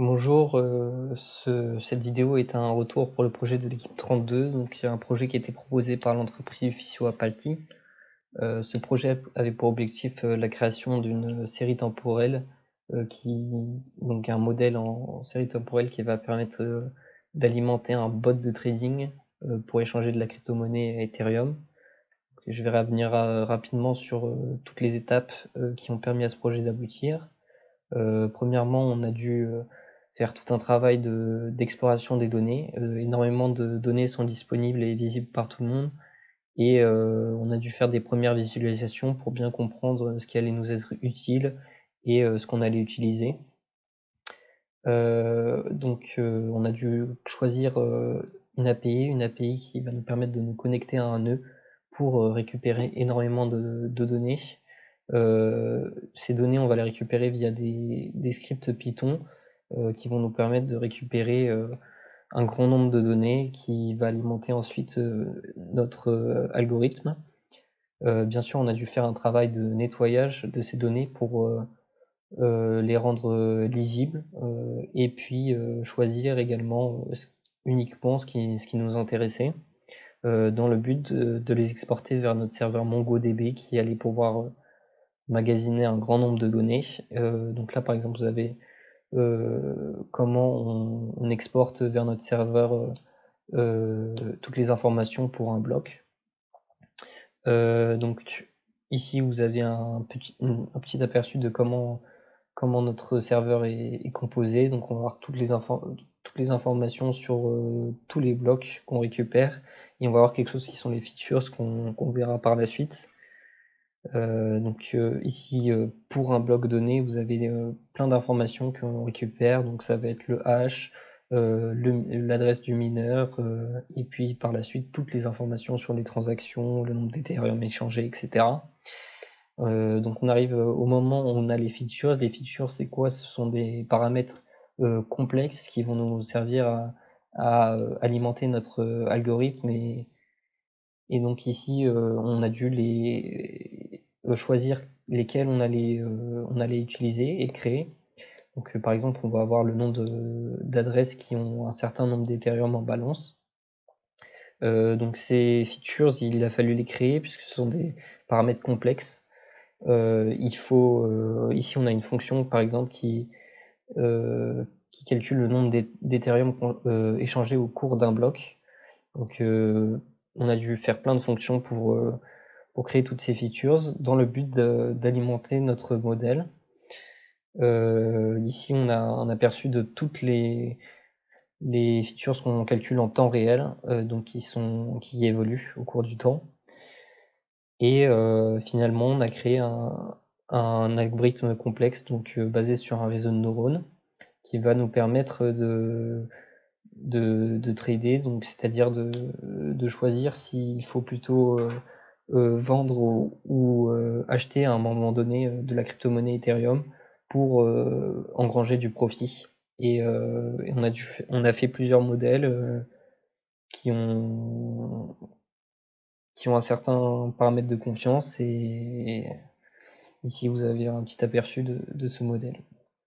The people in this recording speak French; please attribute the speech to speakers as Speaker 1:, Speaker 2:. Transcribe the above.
Speaker 1: Bonjour, cette vidéo est un retour pour le projet de l'équipe 32, donc un projet qui a été proposé par l'entreprise Ufficio Appalti. Ce projet avait pour objectif la création d'une série temporelle, donc un modèle en série temporelle qui va permettre d'alimenter un bot de trading pour échanger de la crypto-monnaie Ethereum. Je vais revenir rapidement sur toutes les étapes qui ont permis à ce projet d'aboutir. Premièrement, on a dû faire tout un travail d'exploration des données. Énormément de données sont disponibles et visibles par tout le monde, et on a dû faire des premières visualisations pour bien comprendre ce qui allait nous être utile et ce qu'on allait utiliser. On a dû choisir une API qui va nous permettre de nous connecter à un nœud pour récupérer énormément de données. Ces données, on va les récupérer via des scripts Python qui vont nous permettre de récupérer un grand nombre de données qui va alimenter ensuite notre algorithme. Bien sûr, on a dû faire un travail de nettoyage de ces données pour les rendre lisibles, et puis choisir également uniquement ce qui nous intéressait, dans le but de les exporter vers notre serveur MongoDB qui allait pouvoir magasiner un grand nombre de données. Donc là, par exemple, vous avez comment on exporte vers notre serveur toutes les informations pour un bloc. Donc ici, vous avez un petit aperçu de comment notre serveur est composé. Donc on va voir toutes les informations sur tous les blocs qu'on récupère, et on va voir quelque chose qui sont les features qu'on verra par la suite. Ici, pour un bloc donné, vous avez plein d'informations qu'on récupère. Donc ça va être le hash, l'adresse du mineur, et puis par la suite toutes les informations sur les transactions, le nombre d'Ethereum échangés, etc. Donc on arrive au moment où on a les features. Les features, c'est quoi? Ce sont des paramètres complexes qui vont nous servir à alimenter notre algorithme, et donc ici on a dû choisir lesquels on allait utiliser et créer. Donc par exemple, on va avoir le nombre d'adresses qui ont un certain nombre d'Ethereum en balance. Donc ces features, il a fallu les créer puisque ce sont des paramètres complexes. Ici on a une fonction par exemple qui calcule le nombre d'Ethereum échangés au cours d'un bloc. Donc on a dû faire plein de fonctions pour créer toutes ces features dans le but d'alimenter notre modèle. Ici on a un aperçu de toutes les features qu'on calcule en temps réel, donc qui évoluent au cours du temps. Et finalement, on a créé un algorithme complexe, donc basé sur un réseau de neurones, qui va nous permettre de trader, donc c'est-à-dire de choisir s'il faut plutôt vendre ou acheter à un moment donné de la crypto-monnaie Ethereum pour engranger du profit. Et on a fait plusieurs modèles qui ont un certain paramètre de confiance, et ici vous avez un petit aperçu de ce modèle.